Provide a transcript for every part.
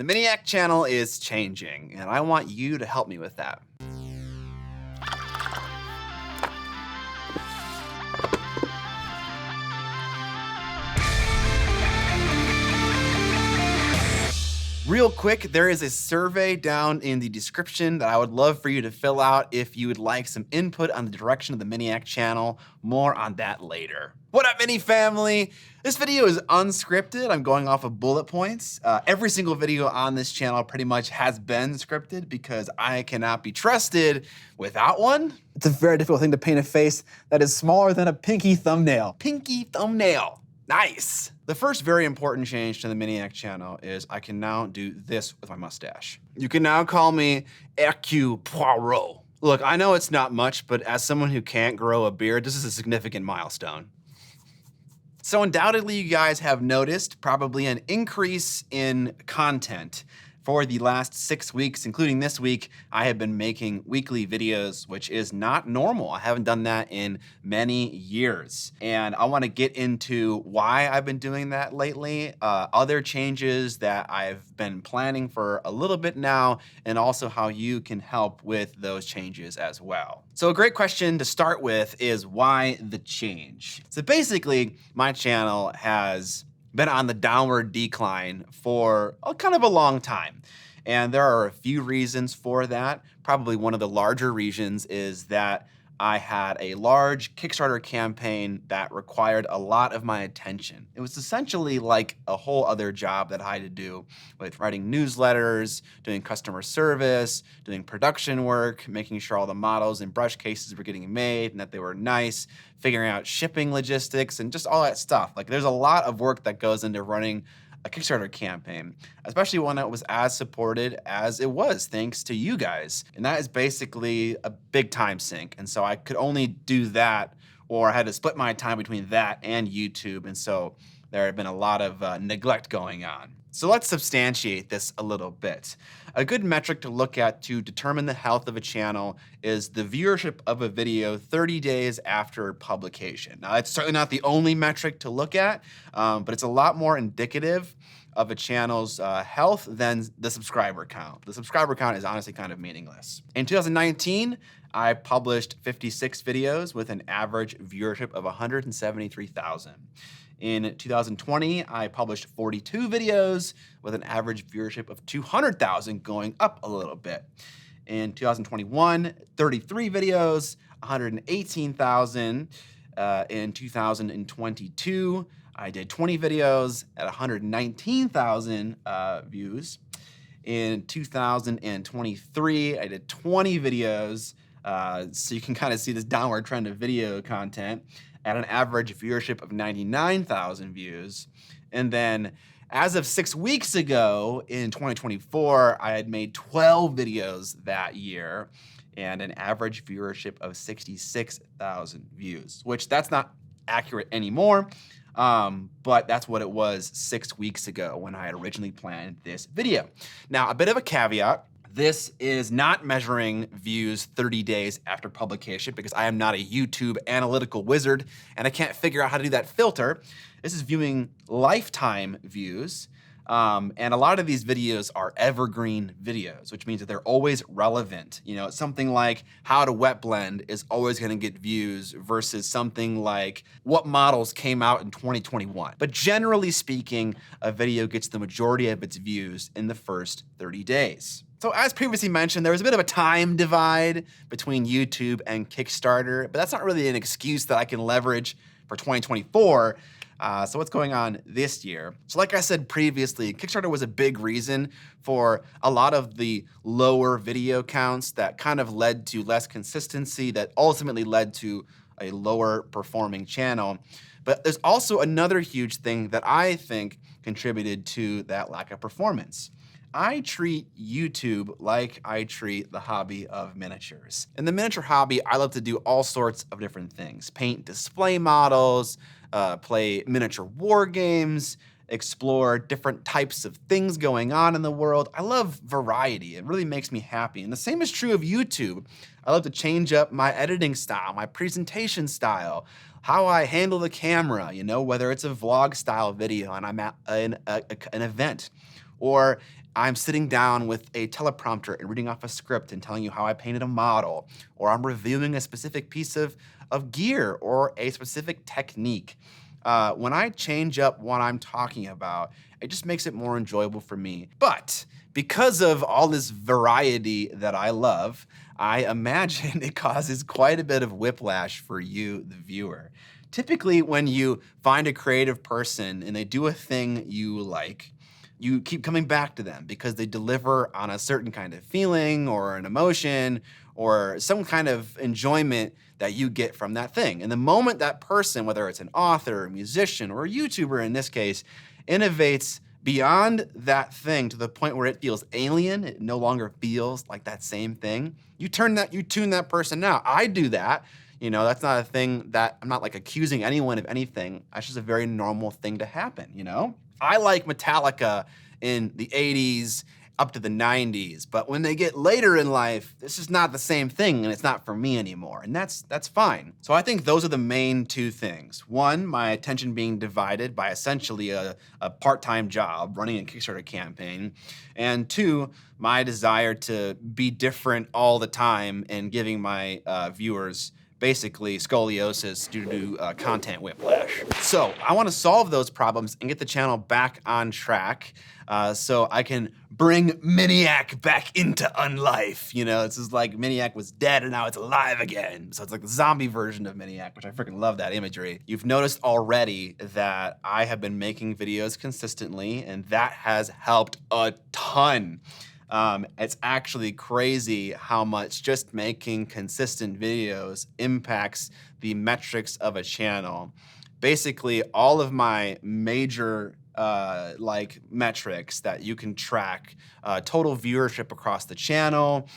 The Miniac channel is changing, and I want you to help me with that. Real quick, there is a survey down in the description that I would love for you to fill out if you would like some input on the direction of the Miniac channel. More on that later. What up, Mini family? This video is unscripted. I'm going off of bullet points. Every single video on this channel pretty much has been scripted because I cannot be trusted without one. It's a very difficult thing to paint a face that is smaller than a pinky thumbnail. Pinky thumbnail. Nice. The first very important change to the Miniac channel is I can now do this with my mustache. You can now call me Hercule Poirot. Look, I know it's not much, but as someone who can't grow a beard, this is a significant milestone. So undoubtedly you guys have noticed probably an increase in content. For the last 6 weeks, including this week, I have been making weekly videos, which is not normal. I haven't done that in many years. And I wanna get into why I've been doing that lately, other changes that I've been planning for a little bit now, and also how you can help with those changes as well. So a great question to start with is why the change? So basically, my channel has been on the downward decline for kind of a long time. And there are a few reasons for that. Probably one of the larger reasons is that I had a large Kickstarter campaign that required a lot of my attention. It was essentially like a whole other job that I had to do with writing newsletters, doing customer service, doing production work, making sure all the models and brush cases were getting made and that they were nice, figuring out shipping logistics and just all that stuff. Like there's a lot of work that goes into running a Kickstarter campaign, especially one that was as supported as it was, thanks to you guys. And that is basically a big time sink. And so I could only do that, or I had to split my time between that and YouTube. And so there had been a lot of neglect going on. So let's substantiate this a little bit. A good metric to look at to determine the health of a channel is the viewership of a video 30 days after publication. Now, it's certainly not the only metric to look at, but it's a lot more indicative of a channel's health than the subscriber count. The subscriber count is honestly kind of meaningless. In 2019, I published 56 videos with an average viewership of 173,000. In 2020, I published 42 videos with an average viewership of 200,000, going up a little bit. In 2021, 33 videos, 118,000. In 2022, I did 20 videos at 119,000 views. In 2023, I did 20 videos. So you can kind of see this downward trend of video content at an average viewership of 99,000 views. And then as of 6 weeks ago in 2024, I had made 12 videos that year and an average viewership of 66,000 views, which that's not accurate anymore, but that's what it was 6 weeks ago when I had originally planned this video. Now, a bit of a caveat. This is not measuring views 30 days after publication because I am not a YouTube analytical wizard and I can't figure out how to do that filter. This is viewing lifetime views. And a lot of these videos are evergreen videos, which means that they're always relevant. You know, something like how to wet blend is always gonna get views versus something like what models came out in 2021. But generally speaking, a video gets the majority of its views in the first 30 days. So as previously mentioned, there was a bit of a time divide between YouTube and Kickstarter, but that's not really an excuse that I can leverage for 2024. So what's going on this year? So like I said previously, Kickstarter was a big reason for a lot of the lower video counts that kind of led to less consistency that ultimately led to a lower performing channel. But there's also another huge thing that I think contributed to that lack of performance. I treat YouTube like I treat the hobby of miniatures. In the miniature hobby, I love to do all sorts of different things. Paint display models, play miniature war games, explore different types of things going on in the world. I love variety. It really makes me happy. And the same is true of YouTube. I love to change up my editing style, my presentation style, how I handle the camera, you know, whether it's a vlog style video and I'm at an event, or I'm sitting down with a teleprompter and reading off a script and telling you how I painted a model, or I'm reviewing a specific piece of gear or a specific technique. When I change up what I'm talking about, it just makes it more enjoyable for me. But because of all this variety that I love, I imagine it causes quite a bit of whiplash for you, the viewer. Typically, when you find a creative person and they do a thing you like, you keep coming back to them because they deliver on a certain kind of feeling or an emotion or some kind of enjoyment that you get from that thing. And the moment that person, whether it's an author, a musician, or a YouTuber in this case, innovates beyond that thing to the point where it feels alien, it no longer feels like that same thing, you tune that person out. I do that. You know, that's not a thing that, I'm not like accusing anyone of anything. That's just a very normal thing to happen, you know? I like Metallica in the 80s up to the 90s, but when they get later in life, it's just not the same thing and it's not for me anymore, and that's fine. So I think those are the main two things. One, my attention being divided by essentially a part-time job running a Kickstarter campaign, and two, my desire to be different all the time and giving my viewers basically scoliosis due to content whiplash. So I want to solve those problems and get the channel back on track so I can bring Miniac back into unlife. You know, it's just like Miniac was dead and now it's alive again. So it's like the zombie version of Miniac, which I freaking love that imagery. You've noticed already that I have been making videos consistently, and that has helped a ton. It's actually crazy how much just making consistent videos impacts the metrics of a channel. Basically, all of my major like metrics that you can track, total viewership across the channel,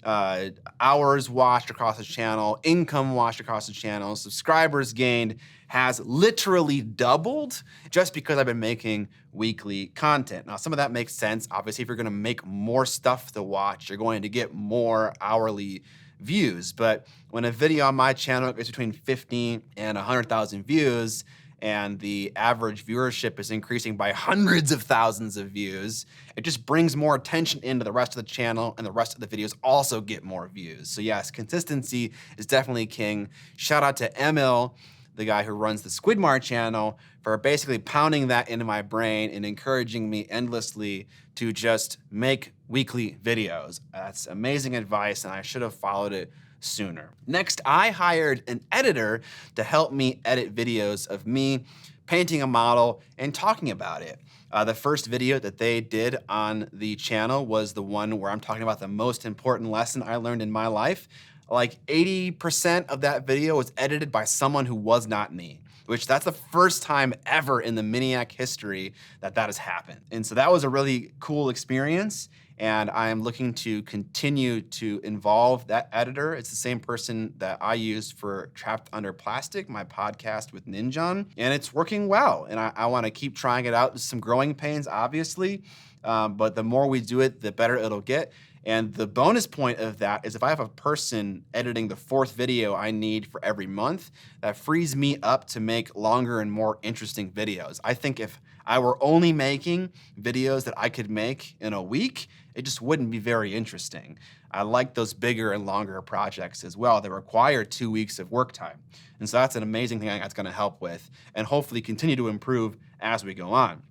hours watched across the channel, income watched across the channel, subscribers gained, has literally doubled just because I've been making weekly content. Now, some of that makes sense. Obviously, if you're gonna make more stuff to watch, you're going to get more hourly views. But when a video on my channel gets between 50 and 100,000 views, and the average viewership is increasing by hundreds of thousands of views, it just brings more attention into the rest of the channel, and the rest of the videos also get more views. So yes, consistency is definitely king. Shout out to Emil, the guy who runs the Squidmar channel, for basically pounding that into my brain and encouraging me endlessly to just make weekly videos. That's amazing advice, and I should have followed it sooner. Next, I hired an editor to help me edit videos of me painting a model and talking about it. The first video that they did on the channel was the one where I'm talking about the most important lesson I learned in my life. Like 80% of that video was edited by someone who was not me, which that's the first time ever in the Miniac history that that has happened. And so that was a really cool experience, and I am looking to continue to involve that editor. It's the same person that I used for Trapped Under Plastic, my podcast with Ninjon, and it's working well. And I wanna keep trying it out. There's some growing pains, obviously, but the more we do it, the better it'll get. And the bonus point of that is if I have a person editing the 4th video I need for every month, that frees me up to make longer and more interesting videos. I think if I were only making videos that I could make in a week, it just wouldn't be very interesting. I like those bigger and longer projects as well that require 2 weeks of work time. And so that's an amazing thing that's gonna help with, and hopefully continue to improve as we go on.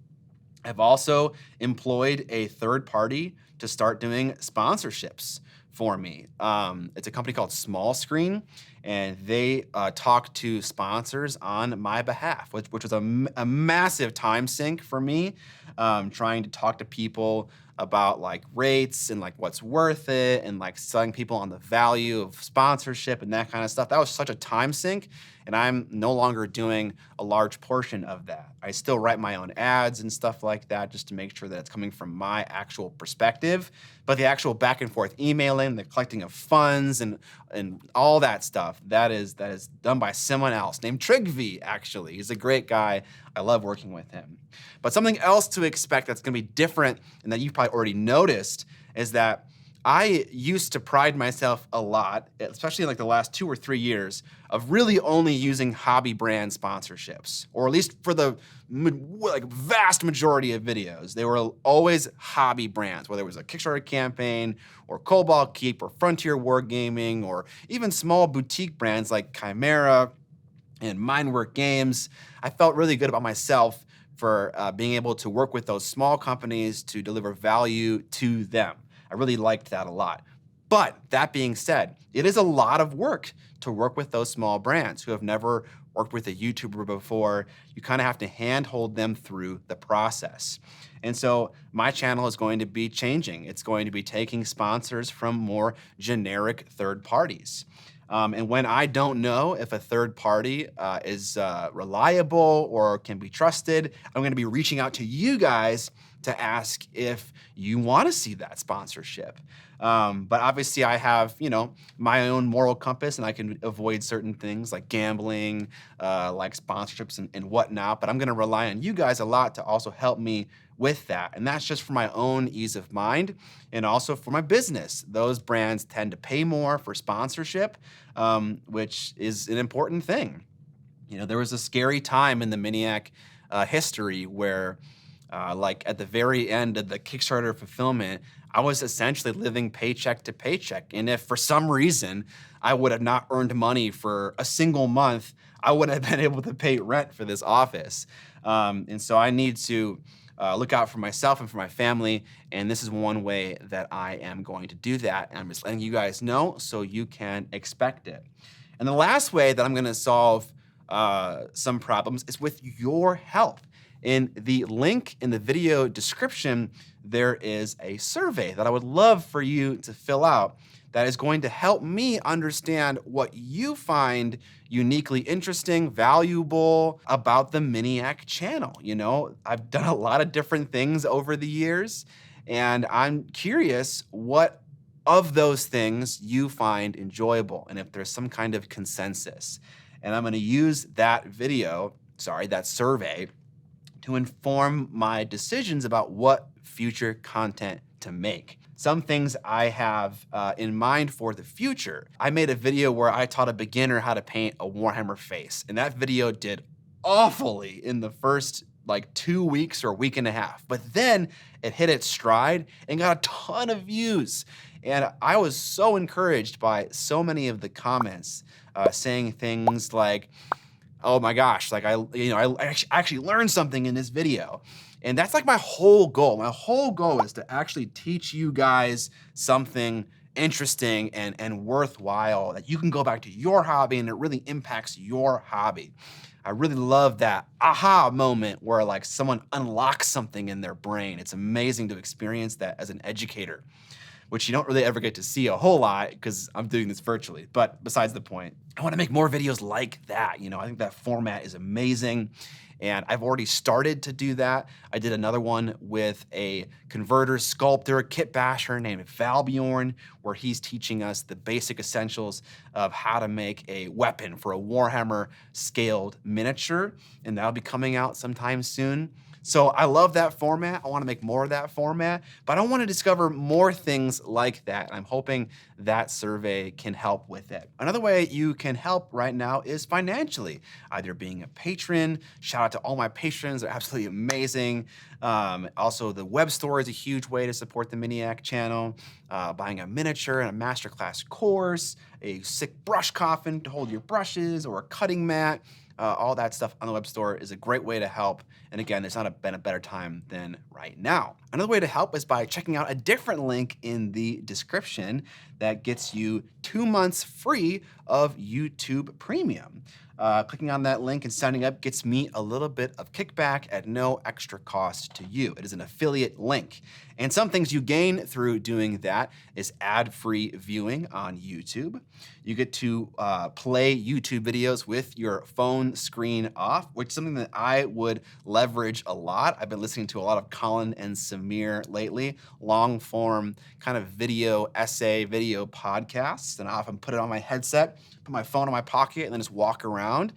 I've also employed a third party to start doing sponsorships for me. It's a company called Small Screen, and they talk to sponsors on my behalf, which was a massive time sink for me, trying to talk to people about like rates and like what's worth it, and like selling people on the value of sponsorship and that kind of stuff. That was such a time sink, and I'm no longer doing a large portion of that. I still write my own ads and stuff like that just to make sure that it's coming from my actual perspective, but the actual back and forth emailing, the collecting of funds and all that stuff, that is done by someone else named Trigvi, actually. He's a great guy. I love working with him. But something else to expect that's gonna be different and that you've probably already noticed is that I used to pride myself a lot, especially in like the last 2 or 3 years, of really only using hobby brand sponsorships, or at least for the like vast majority of videos. They were always hobby brands, whether it was a Kickstarter campaign or Cobalt Keep or Frontier Wargaming, or even small boutique brands like Chimera and Mindwork Games. I felt really good about myself for being able to work with those small companies to deliver value to them. I really liked that a lot. But that being said, it is a lot of work to work with those small brands who have never worked with a YouTuber before. You kind of have to handhold them through the process. And so my channel is going to be changing. It's going to be taking sponsors from more generic third parties. And when I don't know if a third party is reliable or can be trusted, I'm going to be reaching out to you guys to ask if you want to see that sponsorship. But obviously I have, my own moral compass, and I can avoid certain things like gambling, like sponsorships and whatnot. But I'm going to rely on you guys a lot to also help me with that. And that's just for my own ease of mind and also for my business. Those brands tend to pay more for sponsorship, which is an important thing. There was a scary time in the Miniac history where like at the very end of the Kickstarter fulfillment, I was essentially living paycheck to paycheck. And if for some reason I would have not earned money for a single month, I wouldn't have been able to pay rent for this office. And so I need to look out for myself and for my family. And this is one way that I am going to do that. And I'm just letting you guys know so you can expect it. And the last way that I'm going to solve some problems is with your help. In the link in the video description, there is a survey that I would love for you to fill out that is going to help me understand what you find uniquely interesting, valuable about the Miniac channel. I've done a lot of different things over the years, and I'm curious what of those things you find enjoyable and if there's some kind of consensus. And I'm going to use that survey to inform my decisions about what future content to make. Some things I have in mind for the future. I made a video where I taught a beginner how to paint a Warhammer face, and that video did awfully in the first like 2 weeks or a week and a half. But then it hit its stride and got a ton of views. And I was so encouraged by so many of the comments saying things like, oh my gosh, like I actually learned something in this video. And that's like my whole goal. My whole goal is to actually teach you guys something interesting and worthwhile that you can go back to your hobby and it really impacts your hobby. I really love that aha moment where like someone unlocks something in their brain. It's amazing to experience that as an educator, which you don't really ever get to see a whole lot because I'm doing this virtually. But besides the point, I want to make more videos like that. I think that format is amazing. And I've already started to do that. I did another one with a converter sculptor, kit basher named Valbjorn, where he's teaching us the basic essentials of how to make a weapon for a Warhammer scaled miniature. And that'll be coming out sometime soon. So I love that format. I want to make more of that format, but I want to discover more things like that. And I'm hoping that survey can help with it. Another way you can help right now is financially, either being a patron. Shout out to all my patrons. They're absolutely amazing. Also, the web store is a huge way to support the Miniac channel. Buying a miniature and a masterclass course, a sick brush coffin to hold your brushes, or a cutting mat. All that stuff on the web store is a great way to help. And again, there's not been a better time than right now. Another way to help is by checking out a different link in the description that gets you 2 months free of YouTube Premium. Clicking on that link and signing up gets me a little bit of kickback at no extra cost to you. It is an affiliate link. And some things you gain through doing that is ad-free viewing on YouTube. You get to play YouTube videos with your phone screen off, which is something that I would leverage a lot. I've been listening to a lot of Colin and Samir lately, long form kind of video essay, video podcasts. And I often put it on my headset, put my phone in my pocket, and then just walk around.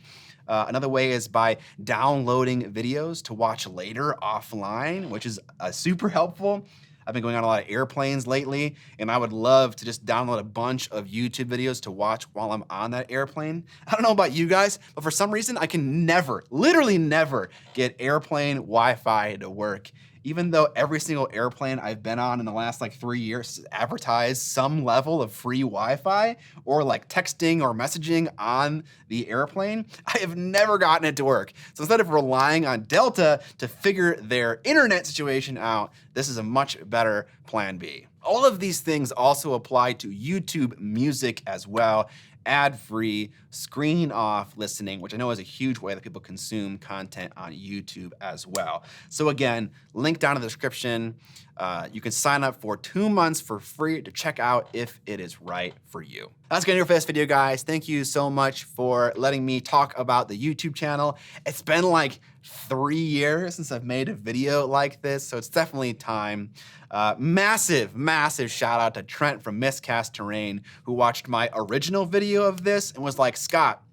Another way is by downloading videos to watch later offline, which is super helpful. I've been going on a lot of airplanes lately, and I would love to just download a bunch of YouTube videos to watch while I'm on that airplane. I don't know about you guys, but for some reason, I can never, literally never, get airplane Wi-Fi to work. Even though every single airplane I've been on in the last like 3 years advertised some level of free Wi-Fi or like texting or messaging on the airplane, I have never gotten it to work. So instead of relying on Delta to figure their internet situation out, this is a much better plan B. All of these things also apply to YouTube Music as well. Ad-free, screen off listening, which I know is a huge way that people consume content on YouTube as well. So again, link down in the description. You can sign up for 2 months for free to check out if it is right for you. That's gonna do it for this video, guys. Thank you so much for letting me talk about the YouTube channel. It's been like 3 years since I've made a video like this, so it's definitely time. Massive, massive shout out to Trent from Miscast Terrain, who watched my original video of this and was like, Scott,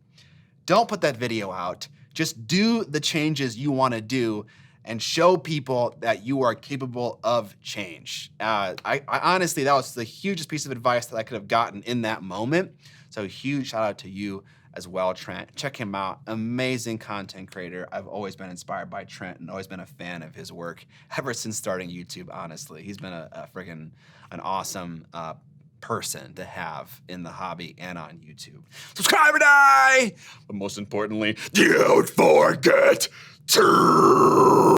don't put that video out. Just do the changes you wanna do and show people that you are capable of change. I honestly, that was the hugest piece of advice that I could have gotten in that moment. So huge shout out to you as well, Trent. Check him out, amazing content creator. I've always been inspired by Trent and always been a fan of his work ever since starting YouTube, honestly. He's been an awesome person to have in the hobby and on YouTube. Subscribe or die! But most importantly, don't forget to